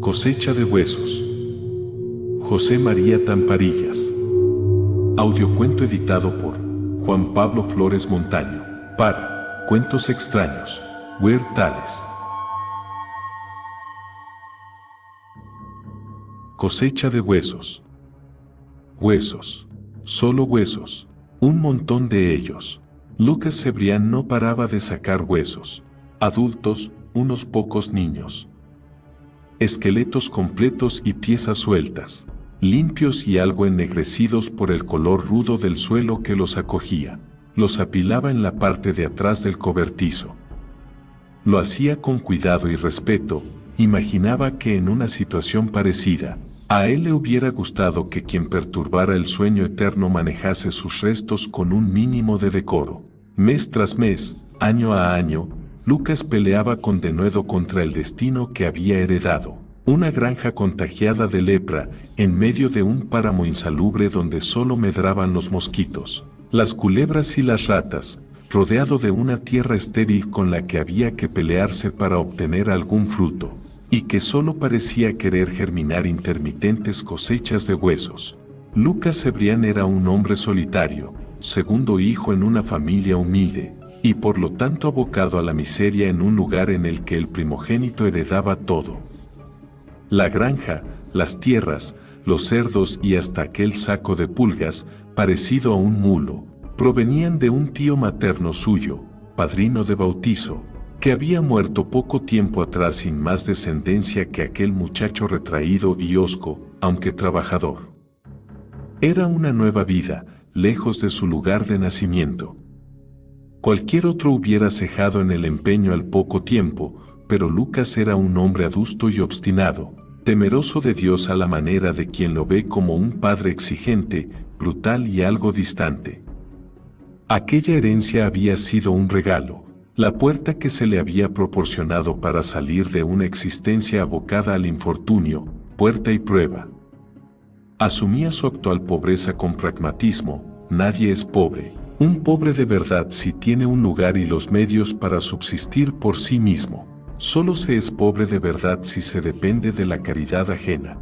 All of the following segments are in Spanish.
Cosecha de huesos. José María Tamparillas. Audiocuento editado por Juan Pablo Flores Montaño para Cuentos Extraños, Weird Tales. Cosecha de huesos. Huesos. Solo huesos. Un montón de ellos. Lucas Cebrián no paraba de sacar huesos. Adultos, unos pocos niños. Esqueletos completos y piezas sueltas, limpios y algo ennegrecidos por el color rudo del suelo que los acogía. Los apilaba en la parte de atrás del cobertizo. Lo hacía con cuidado y respeto. Imaginaba que en una situación parecida, a él le hubiera gustado que quien perturbara el sueño eterno manejase sus restos con un mínimo de decoro. Mes tras mes, año a año, Lucas peleaba con denuedo contra el destino que había heredado. Una granja contagiada de lepra, en medio de un páramo insalubre donde solo medraban los mosquitos, las culebras y las ratas, rodeado de una tierra estéril con la que había que pelearse para obtener algún fruto, y que solo parecía querer germinar intermitentes cosechas de huesos. Lucas Cebrián era un hombre solitario, segundo hijo en una familia humilde, y por lo tanto abocado a la miseria en un lugar en el que el primogénito heredaba todo. La granja, las tierras, los cerdos y hasta aquel saco de pulgas, parecido a un mulo, provenían de un tío materno suyo, padrino de bautizo, que había muerto poco tiempo atrás sin más descendencia que aquel muchacho retraído y hosco, aunque trabajador. Era una nueva vida, lejos de su lugar de nacimiento. Cualquier otro hubiera cejado en el empeño al poco tiempo, pero Lucas era un hombre adusto y obstinado, temeroso de Dios a la manera de quien lo ve como un padre exigente, brutal y algo distante. Aquella herencia había sido un regalo, la puerta que se le había proporcionado para salir de una existencia abocada al infortunio, puerta y prueba. Asumía su actual pobreza con pragmatismo. Nadie es pobre. Un pobre de verdad si tiene un lugar y los medios para subsistir por sí mismo. Solo se es pobre de verdad si se depende de la caridad ajena.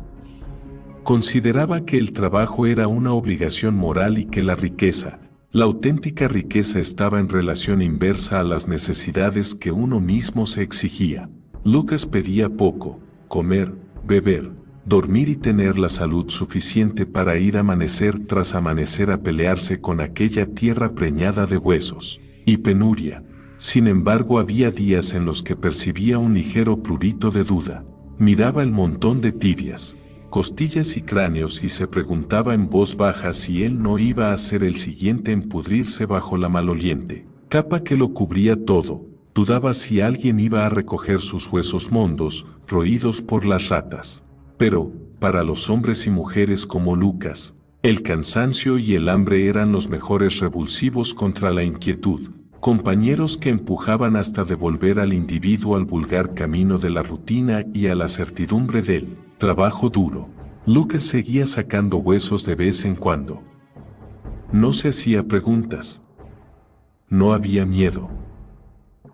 Consideraba que el trabajo era una obligación moral y que la riqueza, la auténtica riqueza, estaba en relación inversa a las necesidades que uno mismo se exigía. Lucas pedía poco: comer, beber, dormir y tener la salud suficiente para ir amanecer tras amanecer a pelearse con aquella tierra preñada de huesos y penuria. Sin embargo, había días en los que percibía un ligero prurito de duda. Miraba el montón de tibias, costillas y cráneos y se preguntaba en voz baja si él no iba a ser el siguiente en pudrirse bajo la maloliente capa que lo cubría todo. Dudaba si alguien iba a recoger sus huesos mondos, roídos por las ratas. Pero, para los hombres y mujeres como Lucas, el cansancio y el hambre eran los mejores revulsivos contra la inquietud, compañeros que empujaban hasta devolver al individuo al vulgar camino de la rutina y a la certidumbre del trabajo duro. Lucas seguía sacando huesos de vez en cuando. No se hacía preguntas. No había miedo.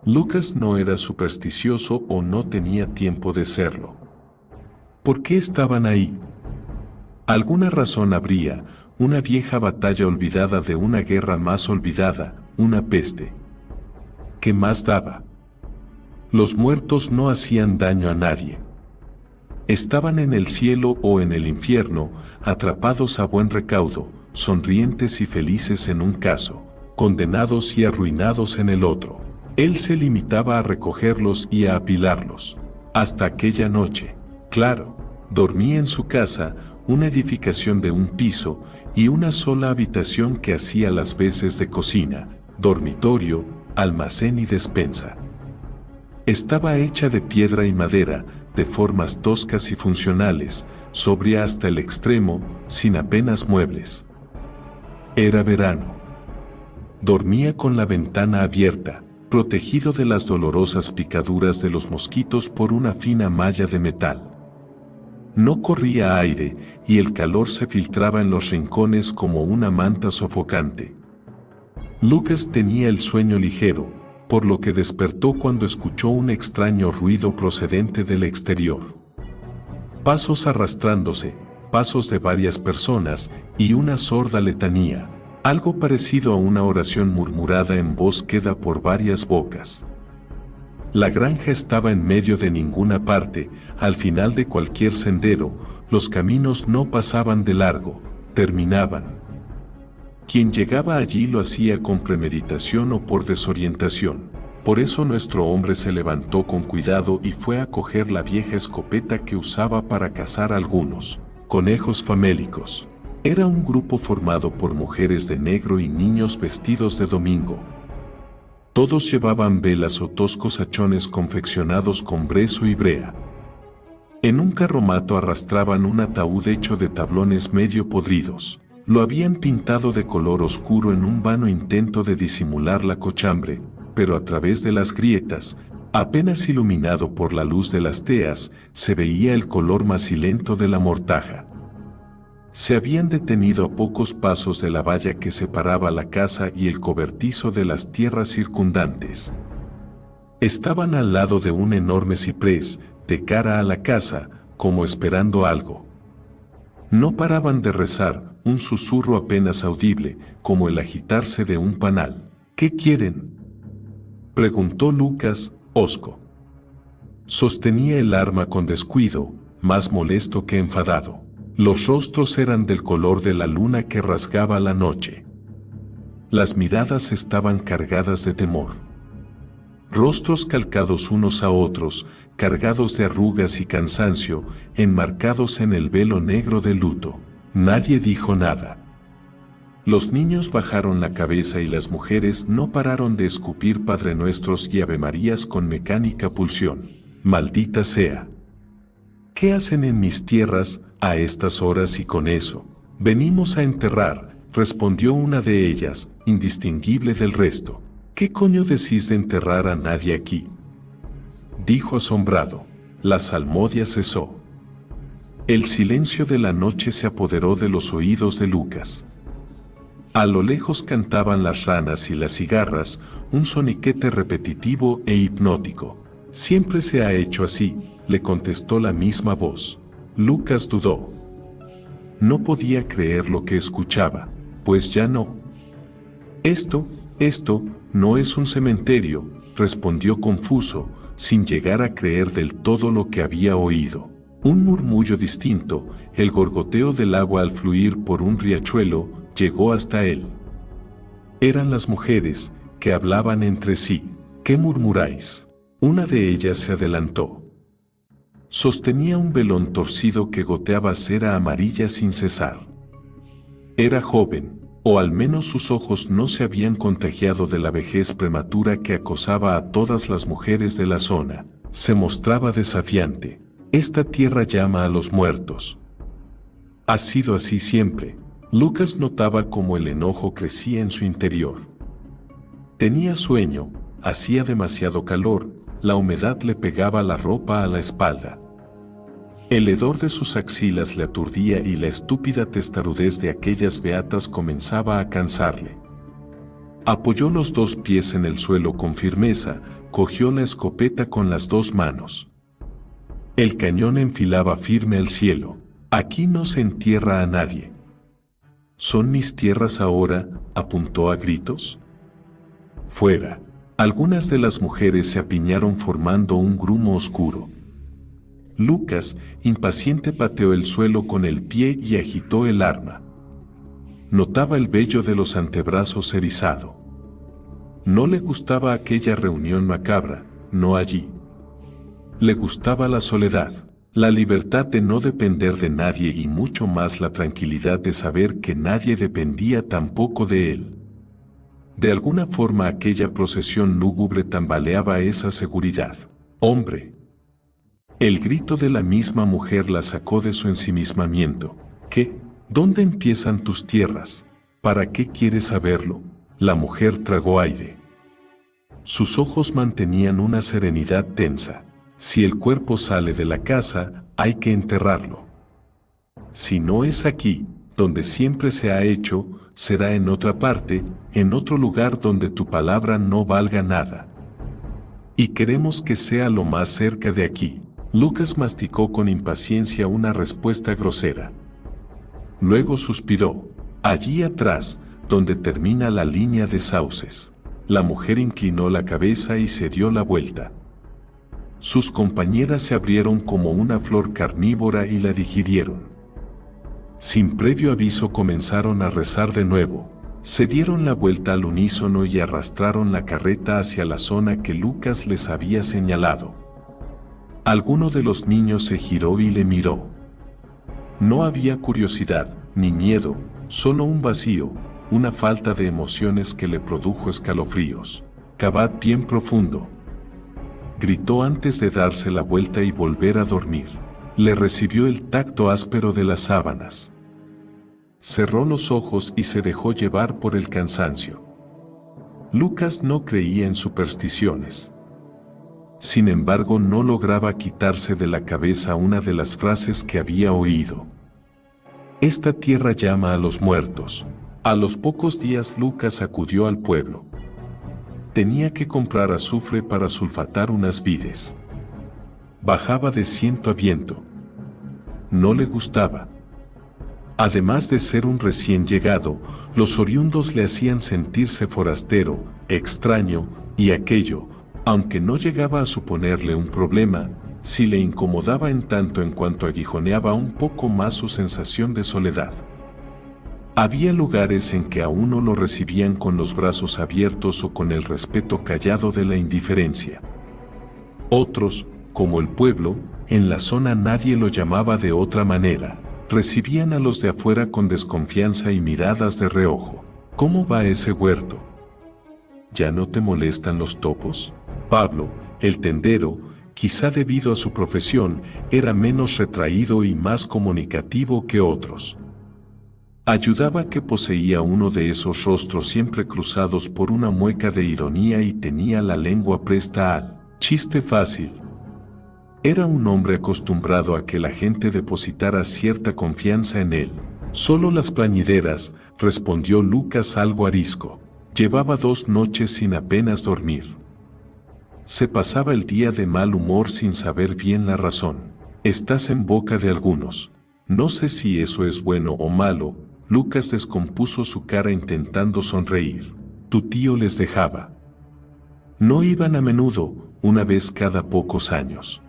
Lucas no era supersticioso o no tenía tiempo de serlo. ¿Por qué estaban ahí? Alguna razón habría, una vieja batalla olvidada de una guerra más olvidada, una peste. ¿Qué más daba? Los muertos no hacían daño a nadie. Estaban en el cielo o en el infierno, atrapados a buen recaudo, sonrientes y felices en un caso, condenados y arruinados en el otro. Él se limitaba a recogerlos y a apilarlos. Hasta aquella noche. Claro, dormía en su casa, una edificación de un piso y una sola habitación que hacía las veces de cocina, dormitorio, almacén y despensa. Estaba hecha de piedra y madera, de formas toscas y funcionales, sobria hasta el extremo, sin apenas muebles. Era verano. Dormía con la ventana abierta, protegido de las dolorosas picaduras de los mosquitos por una fina malla de metal. No corría aire y el calor se filtraba en los rincones como una manta sofocante. Lucas tenía el sueño ligero, por lo que despertó cuando escuchó un extraño ruido procedente del exterior. Pasos arrastrándose, pasos de varias personas y una sorda letanía, algo parecido a una oración murmurada en voz queda por varias bocas. La granja estaba en medio de ninguna parte, al final de cualquier sendero, los caminos no pasaban de largo, terminaban. Quien llegaba allí lo hacía con premeditación o por desorientación. Por eso nuestro hombre se levantó con cuidado y fue a coger la vieja escopeta que usaba para cazar algunos conejos famélicos. Era un grupo formado por mujeres de negro y niños vestidos de domingo. Todos llevaban velas o toscos hachones confeccionados con brezo y brea. En un carromato arrastraban un ataúd hecho de tablones medio podridos. Lo habían pintado de color oscuro en un vano intento de disimular la cochambre, pero a través de las grietas, apenas iluminado por la luz de las teas, se veía el color macilento de la mortaja. Se habían detenido a pocos pasos de la valla que separaba la casa y el cobertizo de las tierras circundantes. Estaban al lado de un enorme ciprés, de cara a la casa, como esperando algo. No paraban de rezar, un susurro apenas audible, como el agitarse de un panal. ¿Qué quieren?, preguntó Lucas, hosco. Sostenía el arma con descuido, más molesto que enfadado. Los rostros eran del color de la luna que rasgaba la noche. Las miradas estaban cargadas de temor. Rostros calcados unos a otros, cargados de arrugas y cansancio, enmarcados en el velo negro del luto. Nadie dijo nada. Los niños bajaron la cabeza y las mujeres no pararon de escupir Padre Nuestros y Avemarías con mecánica pulsión. Maldita sea. ¿Qué hacen en mis tierras a estas horas y con eso? Venimos a enterrar, respondió una de ellas, indistinguible del resto. ¿Qué coño decís de enterrar a nadie aquí?, dijo asombrado. La salmodia cesó. El silencio de la noche se apoderó de los oídos de Lucas. A lo lejos cantaban las ranas y las cigarras, un soniquete repetitivo e hipnótico. Siempre se ha hecho así, le contestó la misma voz. Lucas dudó. No podía creer lo que escuchaba, pues ya no. Esto no es un cementerio, respondió confuso, sin llegar a creer del todo lo que había oído. Un murmullo distinto, el gorgoteo del agua al fluir por un riachuelo, llegó hasta él. Eran las mujeres, que hablaban entre sí. ¿Qué murmuráis? Una de ellas se adelantó. Sostenía un velón torcido que goteaba cera amarilla sin cesar. Era joven, o al menos sus ojos no se habían contagiado de la vejez prematura que acosaba a todas las mujeres de la zona. Se mostraba desafiante. Esta tierra llama a los muertos. Ha sido así siempre. Lucas notaba cómo el enojo crecía en su interior. Tenía sueño, hacía demasiado calor, la humedad le pegaba la ropa a la espalda. El hedor de sus axilas le aturdía y la estúpida testarudez de aquellas beatas comenzaba a cansarle. Apoyó los dos pies en el suelo con firmeza, cogió la escopeta con las dos manos. El cañón enfilaba firme al cielo. Aquí no se entierra a nadie. ¿Son mis tierras ahora?, apuntó a gritos. Fuera. Algunas de las mujeres se apiñaron formando un grumo oscuro. Lucas, impaciente, pateó el suelo con el pie y agitó el arma. Notaba el vello de los antebrazos erizado. No le gustaba aquella reunión macabra, no allí. Le gustaba la soledad, la libertad de no depender de nadie y mucho más la tranquilidad de saber que nadie dependía tampoco de él. De alguna forma aquella procesión lúgubre tambaleaba esa seguridad. ¡Hombre! El grito de la misma mujer la sacó de su ensimismamiento. ¿Qué? ¿Dónde empiezan tus tierras? ¿Para qué quieres saberlo? La mujer tragó aire. Sus ojos mantenían una serenidad tensa. Si el cuerpo sale de la casa, hay que enterrarlo. Si no es aquí, donde siempre se ha hecho, será en otra parte, en otro lugar donde tu palabra no valga nada. Y queremos que sea lo más cerca de aquí. Lucas masticó con impaciencia una respuesta grosera. Luego suspiró. Allí atrás, donde termina la línea de sauces. La mujer inclinó la cabeza y se dio la vuelta. Sus compañeras se abrieron como una flor carnívora y la digirieron. Sin previo aviso comenzaron a rezar de nuevo. Se dieron la vuelta al unísono y arrastraron la carreta hacia la zona que Lucas les había señalado. Alguno de los niños se giró y le miró. No había curiosidad, ni miedo, solo un vacío, una falta de emociones que le produjo escalofríos. «Cavad bien profundo», gritó antes de darse la vuelta y volver a dormir. Le recibió el tacto áspero de las sábanas. Cerró los ojos y se dejó llevar por el cansancio. Lucas no creía en supersticiones. Sin embargo, no lograba quitarse de la cabeza una de las frases que había oído. «Esta tierra llama a los muertos». A los pocos días Lucas acudió al pueblo. Tenía que comprar azufre para sulfatar unas vides. Bajaba de ciento a viento. No le gustaba. Además de ser un recién llegado, los oriundos le hacían sentirse forastero, extraño, y aquello, aunque no llegaba a suponerle un problema, sí le incomodaba en tanto en cuanto aguijoneaba un poco más su sensación de soledad. Había lugares en que a uno lo recibían con los brazos abiertos o con el respeto callado de la indiferencia. Otros, como el pueblo, en la zona nadie lo llamaba de otra manera. Recibían a los de afuera con desconfianza y miradas de reojo. «¿Cómo va ese huerto? ¿Ya no te molestan los topos?» Pablo, el tendero, quizá debido a su profesión, era menos retraído y más comunicativo que otros. Ayudaba que poseía uno de esos rostros siempre cruzados por una mueca de ironía y tenía la lengua presta al chiste fácil. Era un hombre acostumbrado a que la gente depositara cierta confianza en él. «Solo las plañideras», respondió Lucas algo arisco. Llevaba 2 noches sin apenas dormir. Se pasaba el día de mal humor sin saber bien la razón. «Estás en boca de algunos. No sé si eso es bueno o malo». Lucas descompuso su cara intentando sonreír. «Tu tío les dejaba. No iban a menudo, una vez cada pocos años».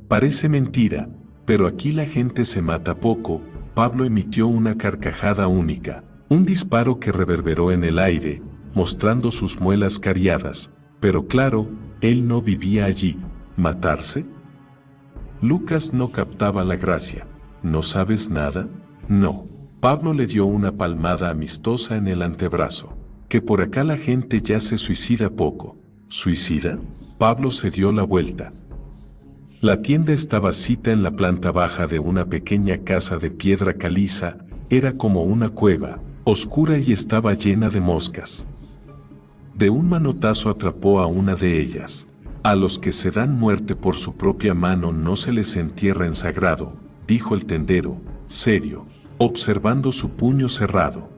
«Parece mentira, pero aquí la gente se mata poco». Pablo emitió una carcajada única, un disparo que reverberó en el aire, mostrando sus muelas cariadas. Pero claro, él no vivía allí. ¿Matarse? Lucas no captaba la gracia. «¿No sabes nada?» «No». Pablo le dio una palmada amistosa en el antebrazo. «Que por acá la gente ya se suicida poco». «¿Suicida?» Pablo se dio la vuelta. La tienda estaba sita en la planta baja de una pequeña casa de piedra caliza. Era como una cueva, oscura y estaba llena de moscas. De un manotazo atrapó a una de ellas. «A los que se dan muerte por su propia mano no se les entierra en sagrado», dijo el tendero, serio, observando su puño cerrado.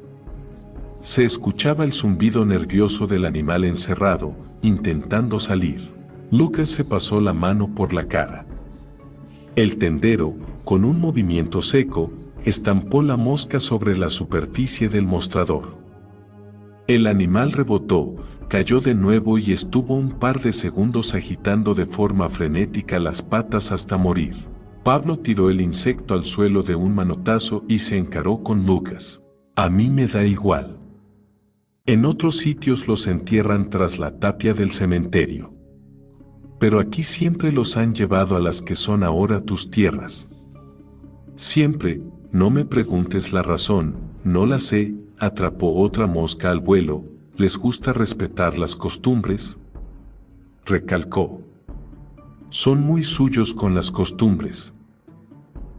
Se escuchaba el zumbido nervioso del animal encerrado, intentando salir. Lucas se pasó la mano por la cara. El tendero, con un movimiento seco, estampó la mosca sobre la superficie del mostrador. El animal rebotó, cayó de nuevo y estuvo un par de segundos agitando de forma frenética las patas hasta morir. Pablo tiró el insecto al suelo de un manotazo y se encaró con Lucas. «A mí me da igual. En otros sitios los entierran tras la tapia del cementerio. Pero aquí siempre los han llevado a las que son ahora tus tierras». «Siempre, no me preguntes la razón, no la sé», atrapó otra mosca al vuelo. «¿Les gusta respetar las costumbres?», recalcó. «Son muy suyos con las costumbres.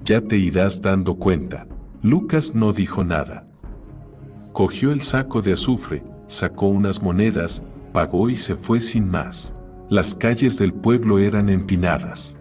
Ya te irás dando cuenta». Lucas no dijo nada. Cogió el saco de azufre, sacó unas monedas, pagó y se fue sin más. Las calles del pueblo eran empinadas.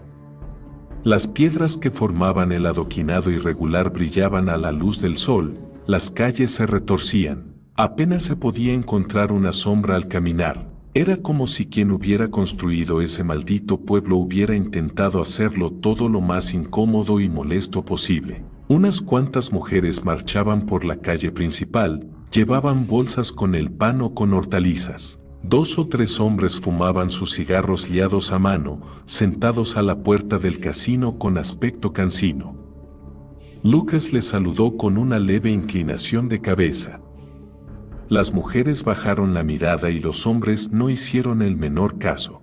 Las piedras que formaban el adoquinado irregular brillaban a la luz del sol, las calles se retorcían. Apenas se podía encontrar una sombra al caminar. Era como si quien hubiera construido ese maldito pueblo hubiera intentado hacerlo todo lo más incómodo y molesto posible. Unas cuantas mujeres marchaban por la calle principal, llevaban bolsas con el pan o con hortalizas. 2 o 3 hombres fumaban sus cigarros liados a mano, sentados a la puerta del casino con aspecto cansino. Lucas les saludó con una leve inclinación de cabeza. Las mujeres bajaron la mirada y los hombres no hicieron el menor caso.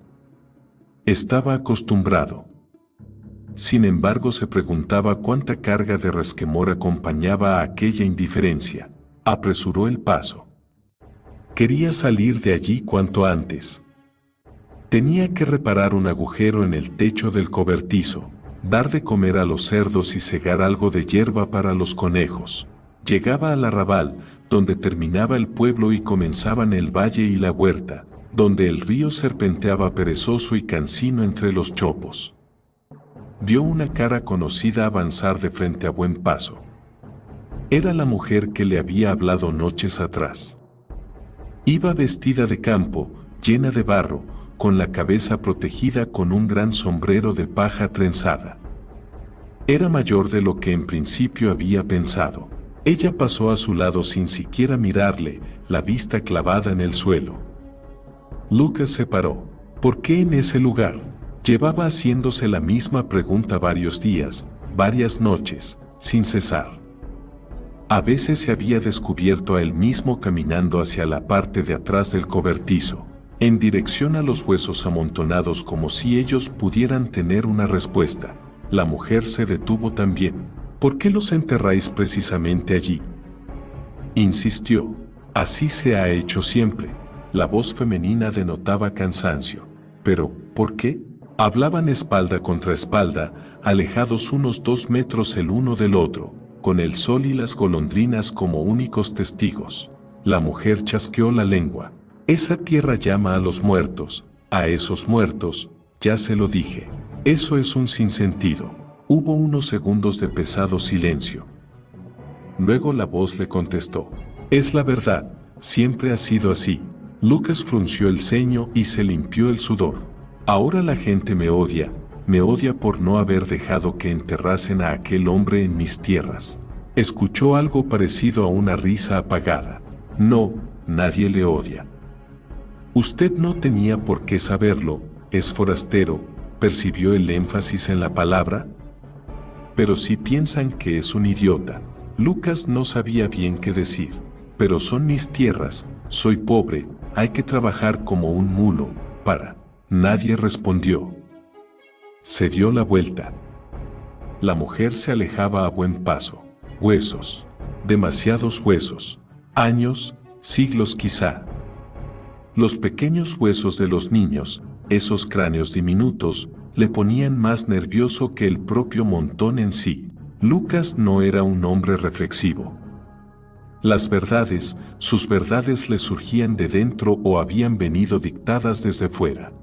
Estaba acostumbrado. Sin embargo, se preguntaba cuánta carga de resquemor acompañaba a aquella indiferencia. Apresuró el paso. Quería salir de allí cuanto antes. Tenía que reparar un agujero en el techo del cobertizo, dar de comer a los cerdos y segar algo de hierba para los conejos. Llegaba al arrabal, donde terminaba el pueblo y comenzaban el valle y la huerta, donde el río serpenteaba perezoso y cansino entre los chopos. Vio una cara conocida avanzar de frente a buen paso. Era la mujer que le había hablado noches atrás. Iba vestida de campo, llena de barro, con la cabeza protegida con un gran sombrero de paja trenzada. Era mayor de lo que en principio había pensado. Ella pasó a su lado sin siquiera mirarle, la vista clavada en el suelo. Lucas se paró. ¿Por qué en ese lugar? Llevaba haciéndose la misma pregunta varios días, varias noches, sin cesar. A veces se había descubierto a él mismo caminando hacia la parte de atrás del cobertizo, en dirección a los huesos amontonados como si ellos pudieran tener una respuesta. La mujer se detuvo también. ¿Por qué los enterráis precisamente allí? Insistió. Así se ha hecho siempre. La voz femenina denotaba cansancio. Pero, ¿por qué? Hablaban espalda contra espalda, alejados unos 2 metros el uno del otro, con el sol y las golondrinas como únicos testigos. La mujer chasqueó la lengua. Esa tierra llama a los muertos, a esos muertos, ya se lo dije. Eso es un sinsentido. Hubo unos segundos de pesado silencio. Luego la voz le contestó. Es la verdad, siempre ha sido así. Lucas frunció el ceño y se limpió el sudor. Ahora la gente me odia por no haber dejado que enterrasen a aquel hombre en mis tierras. Escuchó algo parecido a una risa apagada. No, nadie le odia. Usted no tenía por qué saberlo, es forastero, percibió el énfasis en la palabra. Pero si piensan que es un idiota. Lucas no sabía bien qué decir. Pero son mis tierras, soy pobre, hay que trabajar como un mulo, para. Nadie respondió. Se dio la vuelta. La mujer se alejaba a buen paso. Huesos. Demasiados huesos. Años, siglos quizá. Los pequeños huesos de los niños, esos cráneos diminutos, le ponían más nervioso que el propio montón en sí. Lucas no era un hombre reflexivo. Las verdades, sus verdades le surgían de dentro o habían venido dictadas desde fuera.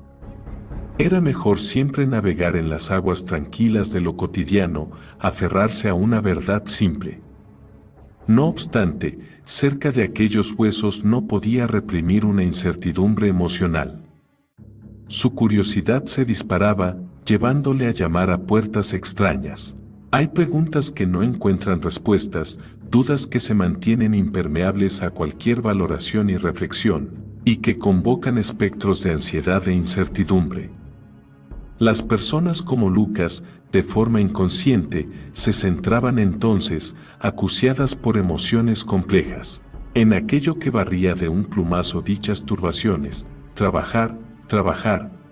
Era mejor siempre navegar en las aguas tranquilas de lo cotidiano, aferrarse a una verdad simple. No obstante, cerca de aquellos huesos no podía reprimir una incertidumbre emocional. Su curiosidad se disparaba, llevándole a llamar a puertas extrañas. Hay preguntas que no encuentran respuestas, dudas que se mantienen impermeables a cualquier valoración y reflexión, y que convocan espectros de ansiedad e incertidumbre. Las personas como Lucas, de forma inconsciente, se centraban entonces, acuciadas por emociones complejas, en aquello que barría de un plumazo dichas turbaciones: trabajar,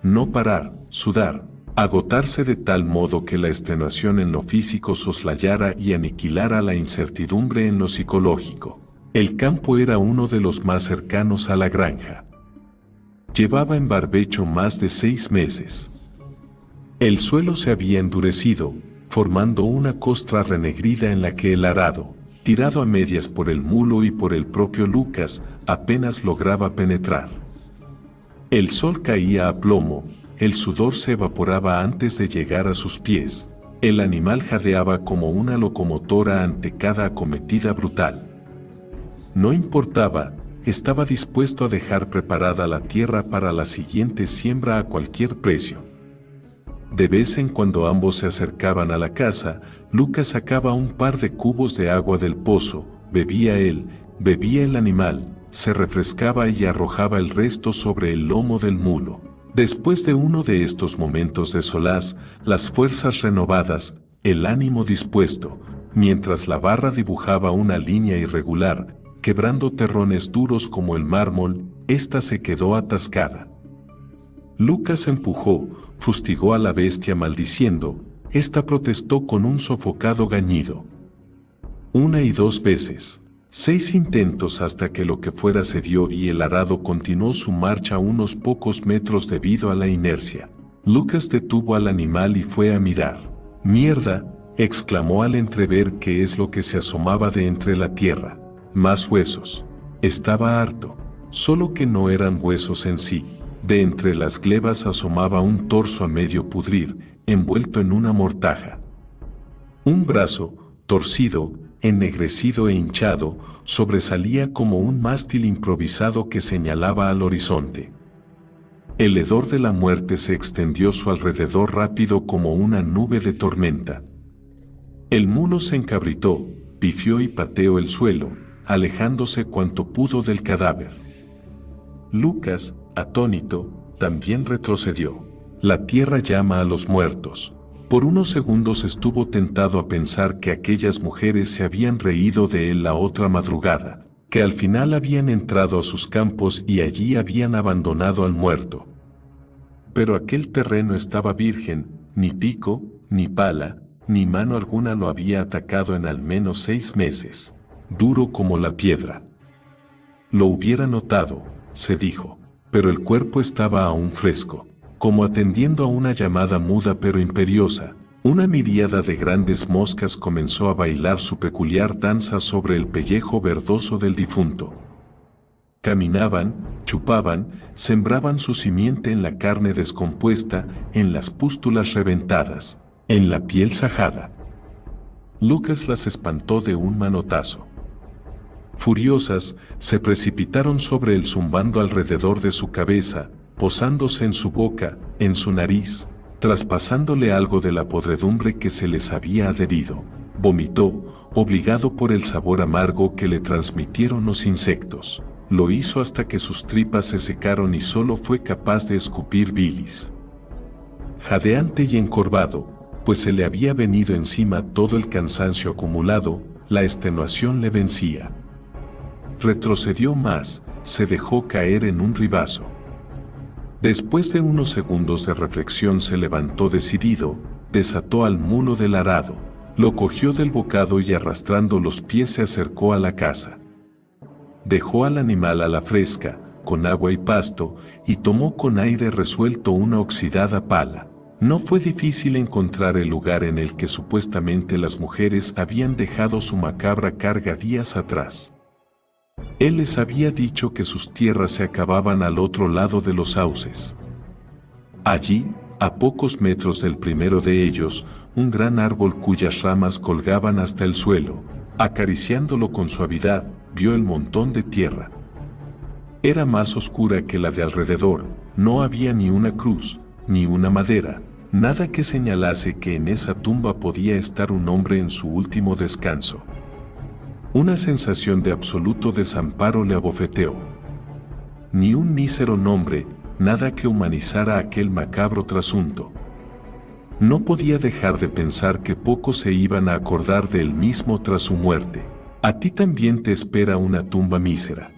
no parar, sudar, agotarse de tal modo que la extenuación en lo físico soslayara y aniquilara la incertidumbre en lo psicológico. El campo era uno de los más cercanos a la granja. Llevaba en barbecho más de 6 meses. El suelo se había endurecido, formando una costra renegrida en la que el arado, tirado a medias por el mulo y por el propio Lucas, apenas lograba penetrar. El sol caía a plomo, el sudor se evaporaba antes de llegar a sus pies, el animal jadeaba como una locomotora ante cada acometida brutal. No importaba, estaba dispuesto a dejar preparada la tierra para la siguiente siembra a cualquier precio. De vez en cuando ambos se acercaban a la casa, Lucas sacaba un par de cubos de agua del pozo, bebía él, bebía el animal, se refrescaba y arrojaba el resto sobre el lomo del mulo. Después de uno de estos momentos de solaz, las fuerzas renovadas, el ánimo dispuesto, mientras la barra dibujaba una línea irregular, quebrando terrones duros como el mármol, ésta se quedó atascada. Lucas empujó, fustigó a la bestia maldiciendo, ésta protestó con un sofocado gañido. 1 y 2 veces. 6 intentos hasta que lo que fuera cedió y el arado continuó su marcha unos pocos metros debido a la inercia. Lucas detuvo al animal y fue a mirar. «¡Mierda!», exclamó al entrever qué es lo que se asomaba de entre la tierra. Más huesos. Estaba harto. Solo que no eran huesos en sí. De entre las glebas asomaba un torso a medio pudrir, envuelto en una mortaja. Un brazo, torcido, ennegrecido e hinchado, sobresalía como un mástil improvisado que señalaba al horizonte. El hedor de la muerte se extendió a su alrededor rápido como una nube de tormenta. El mulo se encabritó, pifió y pateó el suelo, alejándose cuanto pudo del cadáver. Lucas, atónito, también retrocedió. La tierra llama a los muertos. Por unos segundos estuvo tentado a pensar que aquellas mujeres se habían reído de él la otra madrugada, que al final habían entrado a sus campos y allí habían abandonado al muerto. Pero aquel terreno estaba virgen, ni pico, ni pala, ni mano alguna lo había atacado en al menos 6 meses, duro como la piedra. Lo hubiera notado, se dijo, pero el cuerpo estaba aún fresco. Como atendiendo a una llamada muda pero imperiosa, una miríada de grandes moscas comenzó a bailar su peculiar danza sobre el pellejo verdoso del difunto. Caminaban, chupaban, sembraban su simiente en la carne descompuesta, en las pústulas reventadas, en la piel sajada. Lucas las espantó de un manotazo. Furiosas, se precipitaron sobre él zumbando alrededor de su cabeza, posándose en su boca, en su nariz, traspasándole algo de la podredumbre que se les había adherido. Vomitó, obligado por el sabor amargo que le transmitieron los insectos. Lo hizo hasta que sus tripas se secaron y solo fue capaz de escupir bilis. Jadeante y encorvado, pues se le había venido encima todo el cansancio acumulado, la extenuación le vencía. Retrocedió más, se dejó caer en un ribazo. Después de unos segundos de reflexión se levantó decidido, desató al mulo del arado, lo cogió del bocado y arrastrando los pies se acercó a la casa. Dejó al animal a la fresca, con agua y pasto, y tomó con aire resuelto una oxidada pala. No fue difícil encontrar el lugar en el que supuestamente las mujeres habían dejado su macabra carga días atrás. Él les había dicho que sus tierras se acababan al otro lado de los sauces. Allí, a pocos metros del primero de ellos, un gran árbol cuyas ramas colgaban hasta el suelo, acariciándolo con suavidad, vio el montón de tierra. Era más oscura que la de alrededor, no había ni una cruz, ni una madera, nada que señalase que en esa tumba podía estar un hombre en su último descanso. Una sensación de absoluto desamparo le abofeteó. Ni un mísero nombre, nada que humanizara aquel macabro trasunto. No podía dejar de pensar que pocos se iban a acordar de él mismo tras su muerte. A ti también te espera una tumba mísera.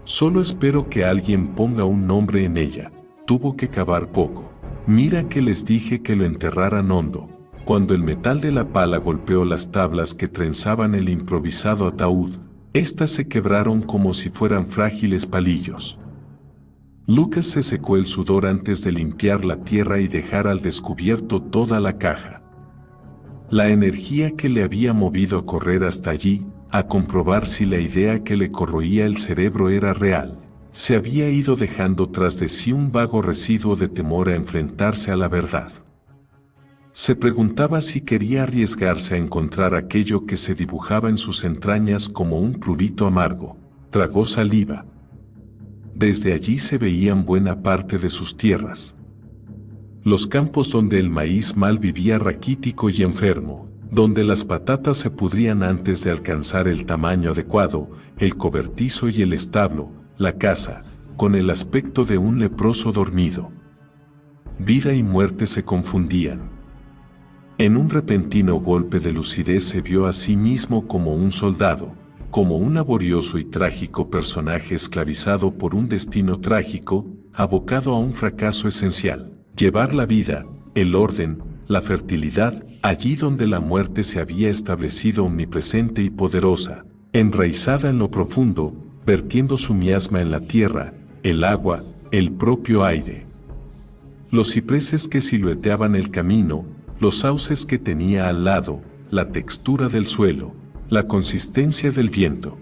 Solo espero que alguien ponga un nombre en ella. Tuvo que cavar poco. Mira que les dije que lo enterraran hondo. Cuando el metal de la pala golpeó las tablas que trenzaban el improvisado ataúd, éstas se quebraron como si fueran frágiles palillos. Lucas se secó el sudor antes de limpiar la tierra y dejar al descubierto toda la caja. La energía que le había movido a correr hasta allí, a comprobar si la idea que le corroía el cerebro era real, se había ido dejando tras de sí un vago residuo de temor a enfrentarse a la verdad. Se preguntaba si quería arriesgarse a encontrar aquello que se dibujaba en sus entrañas como un prurito amargo, tragó saliva. Desde allí se veían buena parte de sus tierras. Los campos donde el maíz mal vivía raquítico y enfermo, donde las patatas se pudrían antes de alcanzar el tamaño adecuado, el cobertizo y el establo, la casa, con el aspecto de un leproso dormido. Vida y muerte se confundían. En un repentino golpe de lucidez se vio a sí mismo como un soldado, como un laborioso y trágico personaje esclavizado por un destino trágico, abocado a un fracaso esencial: llevar la vida, el orden, la fertilidad, allí donde la muerte se había establecido omnipresente y poderosa, enraizada en lo profundo, vertiendo su miasma en la tierra, el agua, el propio aire. Los cipreses que silueteaban el camino, los sauces que tenía al lado, la textura del suelo, la consistencia del viento.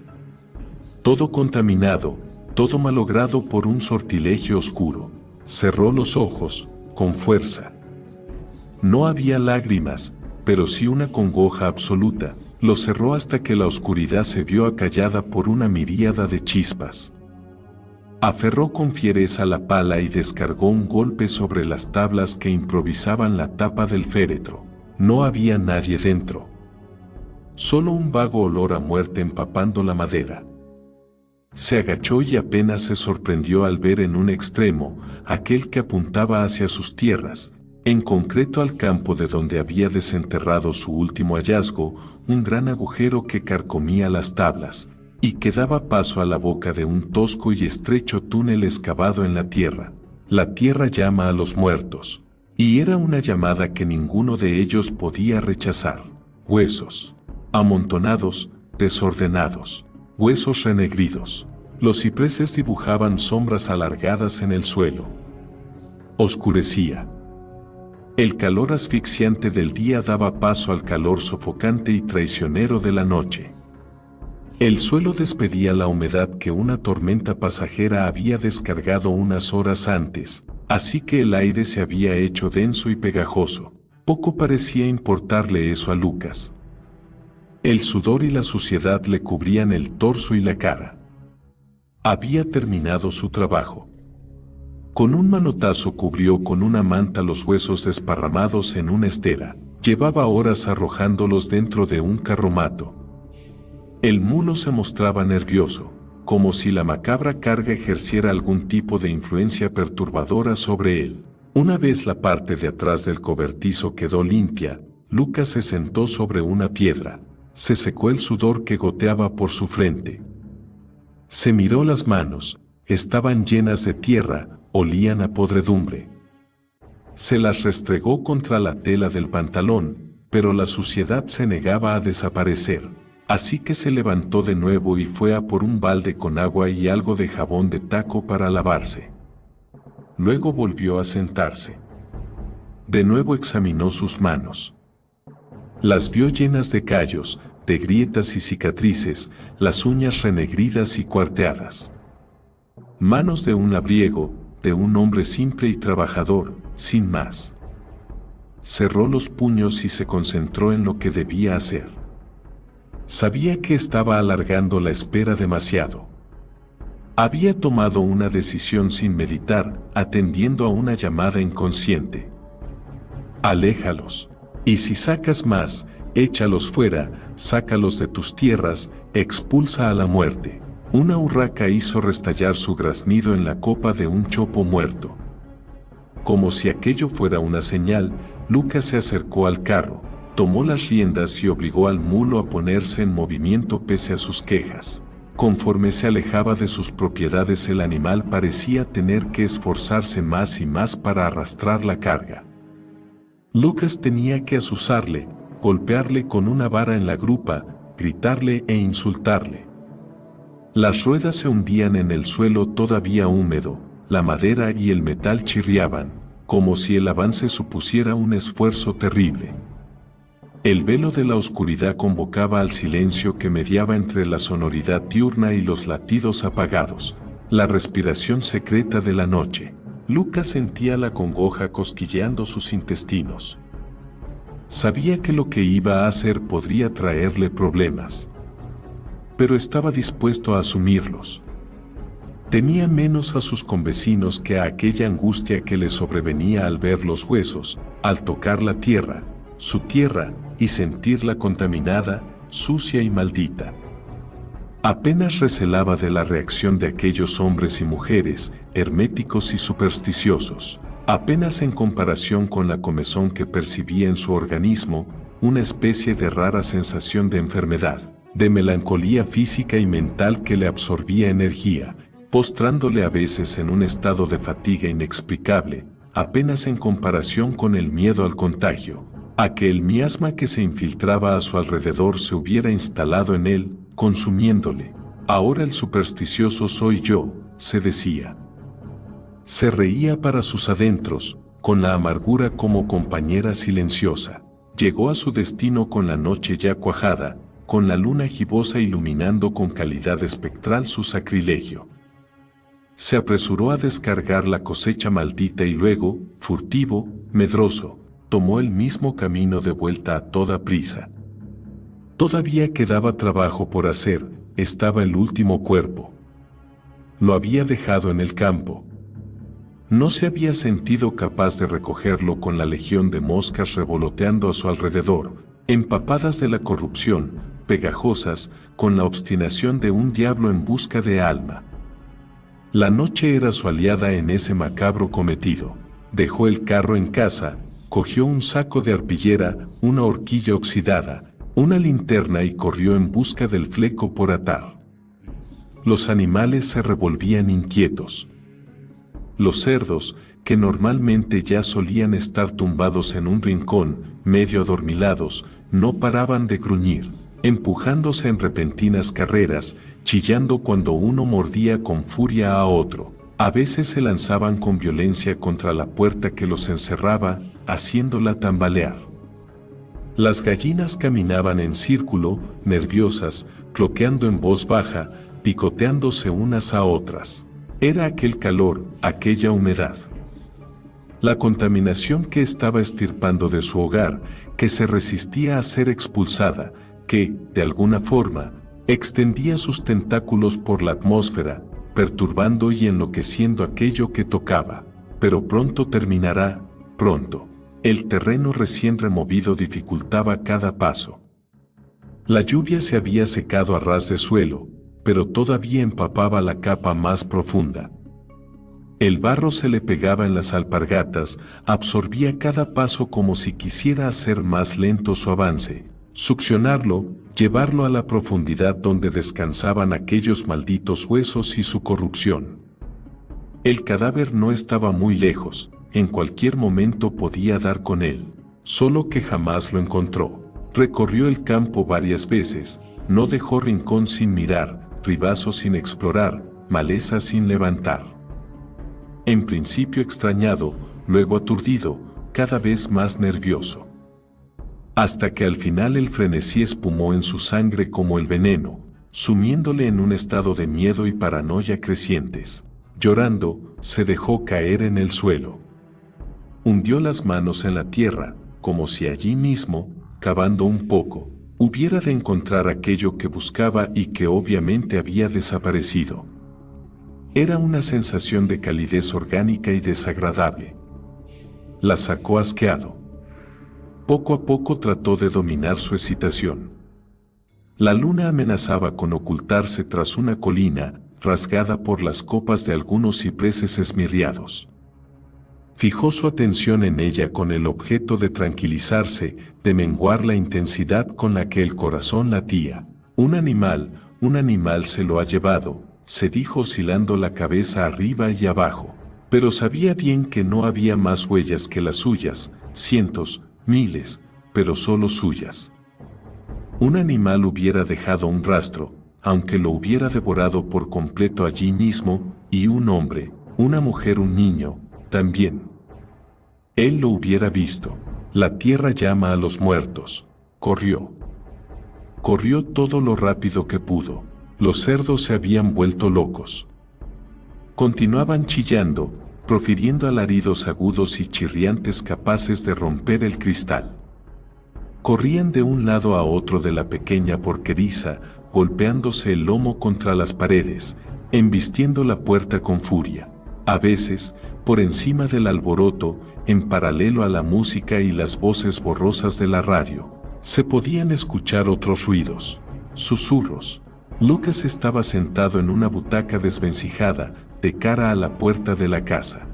Todo contaminado, todo malogrado por un sortilegio oscuro. Cerró los ojos, con fuerza. No había lágrimas, pero sí una congoja absoluta. Los cerró hasta que la oscuridad se vio acallada por una miríada de chispas. Aferró con fiereza la pala y descargó un golpe sobre las tablas que improvisaban la tapa del féretro. No había nadie dentro. Solo un vago olor a muerte empapando la madera. Se agachó y apenas se sorprendió al ver en un extremo, aquel que apuntaba hacia sus tierras, en concreto al campo de donde había desenterrado su último hallazgo, un gran agujero que carcomía las tablas, y que daba paso a la boca de un tosco y estrecho túnel excavado en la tierra. La tierra llama a los muertos, y era una llamada que ninguno de ellos podía rechazar. Huesos, amontonados, desordenados, huesos renegridos. Los cipreses dibujaban sombras alargadas en el suelo. Oscurecía. El calor asfixiante del día daba paso al calor sofocante y traicionero de la noche. El suelo despedía la humedad que una tormenta pasajera había descargado unas horas antes, así que el aire se había hecho denso y pegajoso. Poco parecía importarle eso a Lucas. El sudor y la suciedad le cubrían el torso y la cara. Había terminado su trabajo. Con un manotazo cubrió con una manta los huesos desparramados en una estera. Llevaba horas arrojándolos dentro de un carromato. El mulo se mostraba nervioso, como si la macabra carga ejerciera algún tipo de influencia perturbadora sobre él. Una vez la parte de atrás del cobertizo quedó limpia, Lucas se sentó sobre una piedra. Se secó el sudor que goteaba por su frente. Se miró las manos, estaban llenas de tierra, olían a podredumbre. Se las restregó contra la tela del pantalón, pero la suciedad se negaba a desaparecer. Así que se levantó de nuevo y fue a por un balde con agua y algo de jabón de taco para lavarse. Luego volvió a sentarse. De nuevo examinó sus manos. Las vio llenas de callos, de grietas y cicatrices, las uñas renegridas y cuarteadas. Manos de un labriego, de un hombre simple y trabajador, sin más. Cerró los puños y se concentró en lo que debía hacer. Sabía que estaba alargando la espera demasiado. Había tomado una decisión sin meditar, atendiendo a una llamada inconsciente. Aléjalos. Y si sacas más, échalos fuera, sácalos de tus tierras, expulsa a la muerte. Una urraca hizo restallar su graznido en la copa de un chopo muerto. Como si aquello fuera una señal, Lucas se acercó al carro. Tomó las riendas y obligó al mulo a ponerse en movimiento pese a sus quejas. Conforme se alejaba de sus propiedades, el animal parecía tener que esforzarse más y más para arrastrar la carga. Lucas tenía que azuzarle, golpearle con una vara en la grupa, gritarle e insultarle. Las ruedas se hundían en el suelo todavía húmedo, la madera y el metal chirriaban, como si el avance supusiera un esfuerzo terrible. El velo de la oscuridad convocaba al silencio que mediaba entre la sonoridad diurna y los latidos apagados, la respiración secreta de la noche. Lucas sentía la congoja cosquilleando sus intestinos. Sabía que lo que iba a hacer podría traerle problemas. pero estaba dispuesto a asumirlos. Temía menos a sus convecinos que a aquella angustia que le sobrevenía al ver los huesos, al tocar la tierra, su tierra, y sentirla contaminada, sucia y maldita. Apenas recelaba de la reacción de aquellos hombres y mujeres, herméticos y supersticiosos. Apenas en comparación con la comezón que percibía en su organismo, una especie de rara sensación de enfermedad, de melancolía física y mental que le absorbía energía, postrándole a veces en un estado de fatiga inexplicable, apenas en comparación con el miedo al contagio, a que el miasma que se infiltraba a su alrededor se hubiera instalado en él, consumiéndole. Ahora el supersticioso soy yo, se decía. Se reía para sus adentros, con la amargura como compañera silenciosa. Llegó a su destino con la noche ya cuajada, con la luna gibosa iluminando con calidad espectral su sacrilegio. Se apresuró a descargar la cosecha maldita y luego, furtivo, medroso, tomó el mismo camino de vuelta a toda prisa. Todavía quedaba trabajo por hacer, estaba el último cuerpo. Lo había dejado en el campo. No se había sentido capaz de recogerlo con la legión de moscas revoloteando a su alrededor, empapadas de la corrupción, pegajosas, con la obstinación de un diablo en busca de alma. La noche era su aliada en ese macabro cometido. Dejó el carro en casa, cogió un saco de arpillera, una horquilla oxidada, una linterna y corrió en busca del fleco por atar. Los animales se revolvían inquietos. Los cerdos, que normalmente ya solían estar tumbados en un rincón, medio adormilados, no paraban de gruñir, empujándose en repentinas carreras, chillando cuando uno mordía con furia a otro. A veces se lanzaban con violencia contra la puerta que los encerraba, haciéndola tambalear. Las gallinas caminaban en círculo, nerviosas, cloqueando en voz baja, picoteándose unas a otras. Era aquel calor, aquella humedad. La contaminación que estaba estirpando de su hogar, que se resistía a ser expulsada, que, de alguna forma, extendía sus tentáculos por la atmósfera, perturbando y enloqueciendo aquello que tocaba. Pero pronto terminará, pronto. El terreno recién removido dificultaba cada paso. La lluvia se había secado a ras de suelo, pero todavía empapaba la capa más profunda. El barro se le pegaba en las alpargatas, absorbía cada paso como si quisiera hacer más lento su avance, succionarlo, llevarlo a la profundidad donde descansaban aquellos malditos huesos y su corrupción. El cadáver no estaba muy lejos, en cualquier momento podía dar con él, solo que jamás lo encontró. Recorrió el campo varias veces, no dejó rincón sin mirar, ribazo sin explorar, maleza sin levantar. En principio extrañado, luego aturdido, cada vez más nervioso. Hasta que al final el frenesí espumó en su sangre como el veneno, sumiéndole en un estado de miedo y paranoia crecientes. Llorando, se dejó caer en el suelo. Hundió las manos en la tierra, como si allí mismo, cavando un poco, hubiera de encontrar aquello que buscaba y que obviamente había desaparecido. Era una sensación de calidez orgánica y desagradable. La sacó asqueado. Poco a poco trató de dominar su excitación. La luna amenazaba con ocultarse tras una colina, rasgada por las copas de algunos cipreses esmirriados. Fijó su atención en ella con el objeto de tranquilizarse, de menguar la intensidad con la que el corazón latía. Un animal se lo ha llevado, se dijo oscilando la cabeza arriba y abajo. Pero sabía bien que no había más huellas que las suyas, cientos, miles, pero solo suyas. Un animal hubiera dejado un rastro, aunque lo hubiera devorado por completo allí mismo, y un hombre, una mujer, un niño, también. Él lo hubiera visto. La tierra llama a los muertos. Corrió. Corrió todo lo rápido que pudo. Los cerdos se habían vuelto locos. Continuaban chillando, profiriendo alaridos agudos y chirriantes capaces de romper el cristal. Corrían de un lado a otro de la pequeña porqueriza, golpeándose el lomo contra las paredes, embistiendo la puerta con furia. A veces, por encima del alboroto, en paralelo a la música y las voces borrosas de la radio, se podían escuchar otros ruidos, susurros. Lucas estaba sentado en una butaca desvencijada, de cara a la puerta de la casa.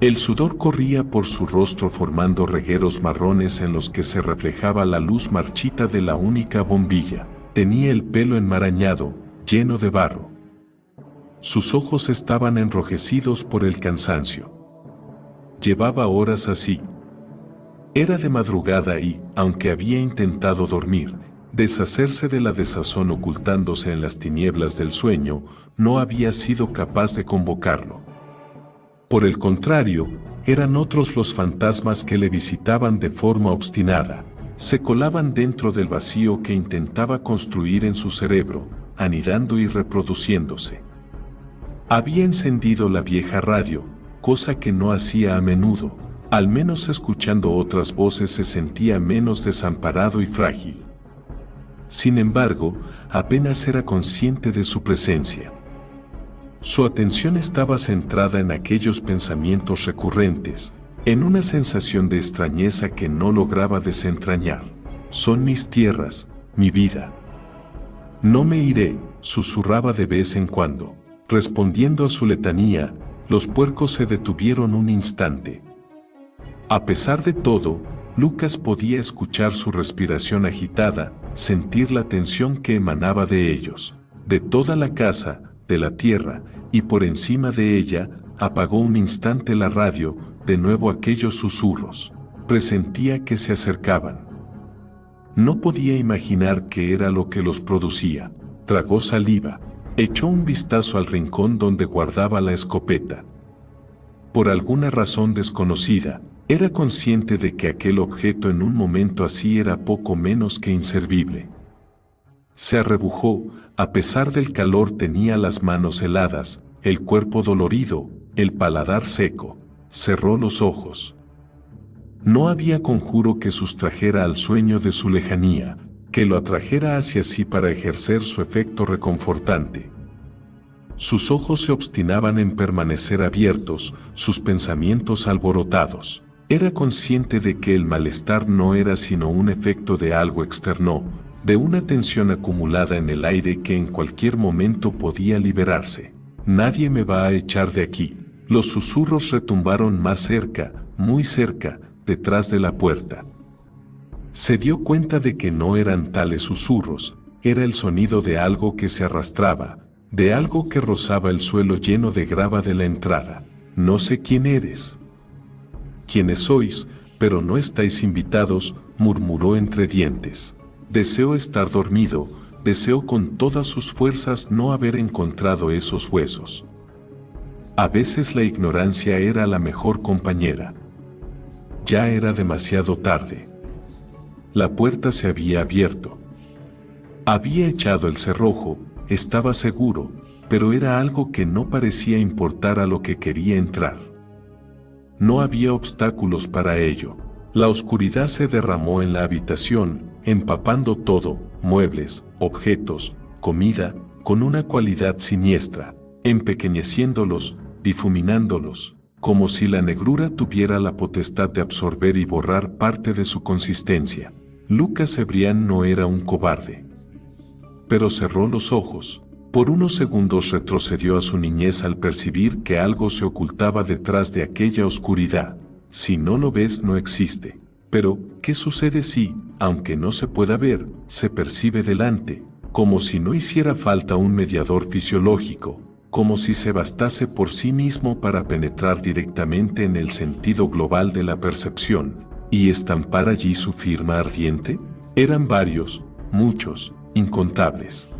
El sudor corría por su rostro formando regueros marrones en los que se reflejaba la luz marchita de la única bombilla. Tenía el pelo enmarañado, lleno de barro. Sus ojos estaban enrojecidos por el cansancio. Llevaba horas así. Era de madrugada y, aunque había intentado dormir, deshacerse de la desazón ocultándose en las tinieblas del sueño, no había sido capaz de convocarlo. Por el contrario, eran otros los fantasmas que le visitaban de forma obstinada, se colaban dentro del vacío que intentaba construir en su cerebro, anidando y reproduciéndose. Había encendido la vieja radio, cosa que no hacía a menudo. Al menos escuchando otras voces se sentía menos desamparado y frágil. Sin embargo, apenas era consciente de su presencia. Su atención estaba centrada en aquellos pensamientos recurrentes, en una sensación de extrañeza que no lograba desentrañar. Son mis tierras, mi vida. No me iré, susurraba de vez en cuando. Respondiendo a su letanía, los puercos se detuvieron un instante. A pesar de todo, Lucas podía escuchar su respiración agitada, sentir la tensión que emanaba de ellos, de toda la casa, de la tierra, y por encima de ella, apagó un instante la radio, de nuevo aquellos susurros. Presentía que se acercaban. No podía imaginar qué era lo que los producía. Tragó saliva, echó un vistazo al rincón donde guardaba la escopeta. Por alguna razón desconocida, era consciente de que aquel objeto en un momento así era poco menos que inservible. Se arrebujó, a pesar del calor tenía las manos heladas, el cuerpo dolorido, el paladar seco. Cerró los ojos. No había conjuro que sustrajera al sueño de su lejanía, que lo atrajera hacia sí para ejercer su efecto reconfortante. Sus ojos se obstinaban en permanecer abiertos, sus pensamientos alborotados. Era consciente de que el malestar no era sino un efecto de algo externo, de una tensión acumulada en el aire que en cualquier momento podía liberarse. Nadie me va a echar de aquí. Los susurros retumbaron más cerca, muy cerca, detrás de la puerta. Se dio cuenta de que no eran tales susurros, era el sonido de algo que se arrastraba, de algo que rozaba el suelo lleno de grava de la entrada. No sé quién eres. ¿Quiénes sois? Pero no estáis invitados, murmuró entre dientes. Deseo estar dormido, deseo con todas sus fuerzas no haber encontrado esos huesos. A veces la ignorancia era la mejor compañera. Ya era demasiado tarde. La puerta se había abierto. Había echado el cerrojo, estaba seguro, pero era algo que no parecía importar a lo que quería entrar. No había obstáculos para ello. La oscuridad se derramó en la habitación, empapando todo, muebles, objetos, comida, con una cualidad siniestra, empequeñeciéndolos, difuminándolos, como si la negrura tuviera la potestad de absorber y borrar parte de su consistencia. Lucas Cebrián no era un cobarde. Pero cerró los ojos. Por unos segundos retrocedió a su niñez al percibir que algo se ocultaba detrás de aquella oscuridad. Si no lo ves, no existe. Pero, ¿qué sucede si, aunque no se pueda ver, se percibe delante? Como si no hiciera falta un mediador fisiológico, como si se bastase por sí mismo para penetrar directamente en el sentido global de la percepción, y estampar allí su firma ardiente. Eran varios, muchos, incontables.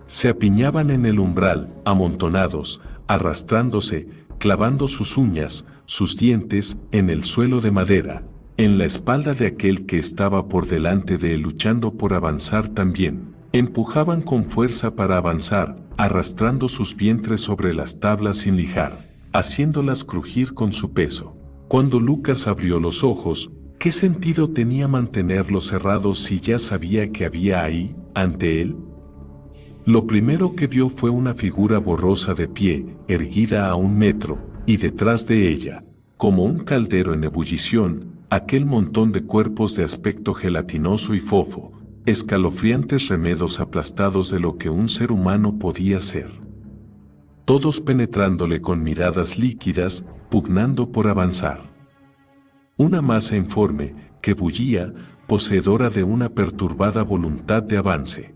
Se apiñaban en el umbral, amontonados, arrastrándose, clavando sus uñas, sus dientes, en el suelo de madera, en la espalda de aquel que estaba por delante de él luchando por avanzar también. Empujaban con fuerza para avanzar, arrastrando sus vientres sobre las tablas sin lijar, haciéndolas crujir con su peso. Cuando Lucas abrió los ojos, ¿qué sentido tenía mantenerlos cerrados si ya sabía que había ahí ante él? Lo primero que vio fue una figura borrosa de pie, erguida a 1 metro, y detrás de ella, como un caldero en ebullición, aquel montón de cuerpos de aspecto gelatinoso y fofo, escalofriantes remedos aplastados de lo que un ser humano podía ser. Todos penetrándole con miradas líquidas, pugnando por avanzar. Una masa informe, que bullía, poseedora de una perturbada voluntad de avance.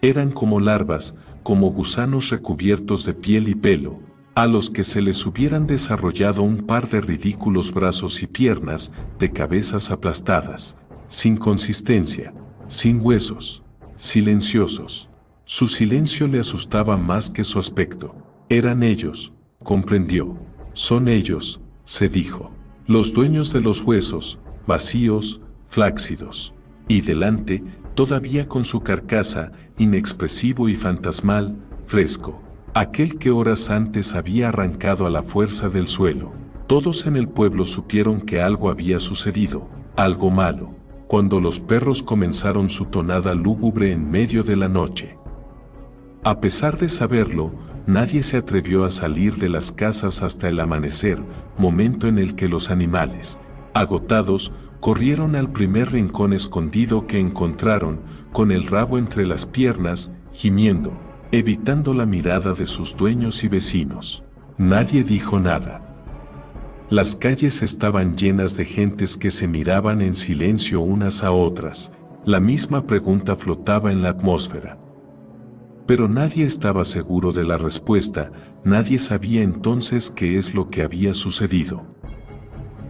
Eran como larvas, como gusanos recubiertos de piel y pelo, a los que se les hubieran desarrollado un par de ridículos brazos y piernas, de cabezas aplastadas, sin consistencia, sin huesos, silenciosos. Su silencio le asustaba más que su aspecto. Eran ellos, comprendió. Son ellos, se dijo. Los dueños de los huesos, vacíos, flácidos. Y delante, todavía con su carcasa, inexpresivo y fantasmal, fresco. Aquel que horas antes había arrancado a la fuerza del suelo. Todos en el pueblo supieron que algo había sucedido, algo malo, cuando los perros comenzaron su tonada lúgubre en medio de la noche. A pesar de saberlo, nadie se atrevió a salir de las casas hasta el amanecer, momento en el que los animales, agotados, corrieron al primer rincón escondido que encontraron, con el rabo entre las piernas, gimiendo, evitando la mirada de sus dueños y vecinos. Nadie dijo nada. Las calles estaban llenas de gentes que se miraban en silencio unas a otras. La misma pregunta flotaba en la atmósfera. Pero nadie estaba seguro de la respuesta, nadie sabía entonces qué es lo que había sucedido.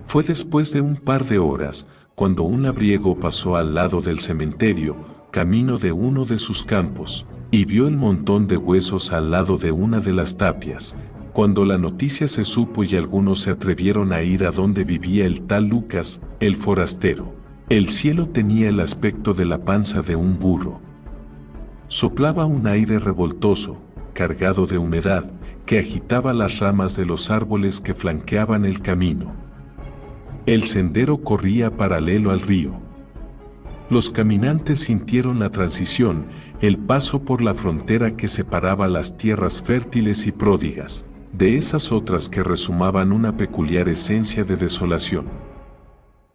Fue después de un par de horas, cuando un labriego pasó al lado del cementerio, camino de uno de sus campos, y vio el montón de huesos al lado de una de las tapias. Cuando la noticia se supo y algunos se atrevieron a ir a donde vivía el tal Lucas, el forastero. El cielo tenía el aspecto de la panza de un burro. Soplaba un aire revoltoso, cargado de humedad, que agitaba las ramas de los árboles que flanqueaban el camino. El sendero corría paralelo al río. Los caminantes sintieron la transición, el paso por la frontera que separaba las tierras fértiles y pródigas, de esas otras que resumaban una peculiar esencia de desolación.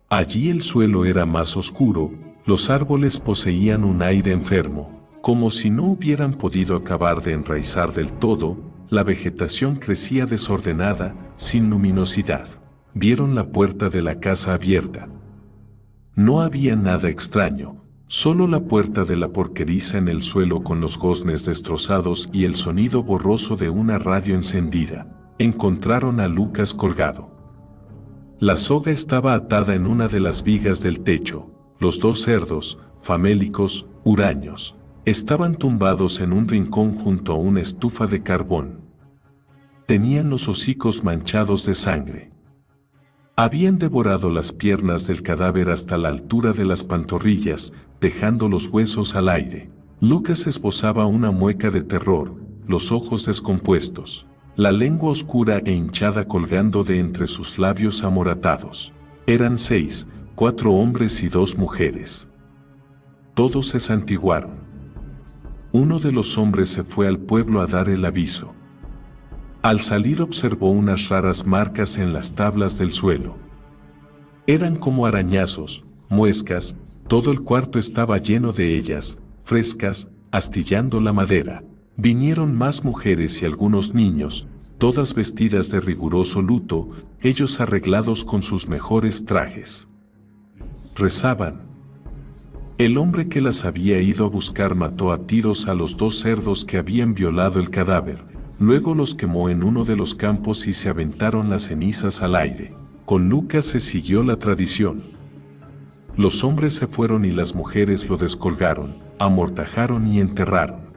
Allí el suelo era más oscuro, los árboles poseían un aire enfermo, como si no hubieran podido acabar de enraizar del todo, la vegetación crecía desordenada, sin luminosidad. Vieron la puerta de la casa abierta. No había nada extraño, solo la puerta de la porqueriza en el suelo con los goznes destrozados y el sonido borroso de una radio encendida. Encontraron a Lucas colgado. La soga estaba atada en una de las vigas del techo. Los 2 cerdos, famélicos, huraños, estaban tumbados en un rincón junto a una estufa de carbón. Tenían los hocicos manchados de sangre. Habían devorado las piernas del cadáver hasta la altura de las pantorrillas, dejando los huesos al aire. Lucas esbozaba una mueca de terror, los ojos descompuestos, la lengua oscura e hinchada colgando de entre sus labios amoratados. Eran 6, 4 hombres y 2 mujeres. Todos se santiguaron. Uno de los hombres se fue al pueblo a dar el aviso. Al salir observó unas raras marcas en las tablas del suelo. Eran como arañazos, muescas, todo el cuarto estaba lleno de ellas, frescas, astillando la madera. Vinieron más mujeres y algunos niños, todas vestidas de riguroso luto, ellos arreglados con sus mejores trajes. Rezaban. El hombre que las había ido a buscar mató a tiros a los 2 cerdos que habían violado el cadáver. Luego los quemó en uno de los campos y se aventaron las cenizas al aire. Con Lucas se siguió la tradición. Los hombres se fueron y las mujeres lo descolgaron, amortajaron y enterraron.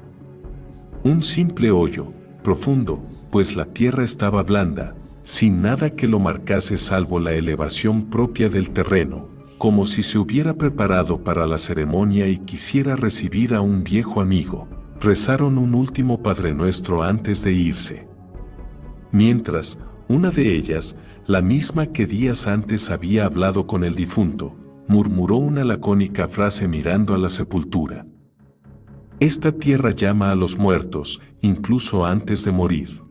Un simple hoyo, profundo, pues la tierra estaba blanda, sin nada que lo marcase salvo la elevación propia del terreno, como si se hubiera preparado para la ceremonia y quisiera recibir a un viejo amigo. Rezaron un último Padre Nuestro antes de irse. Mientras, una de ellas, la misma que días antes había hablado con el difunto, murmuró una lacónica frase mirando a la sepultura. Esta tierra llama a los muertos, incluso antes de morir.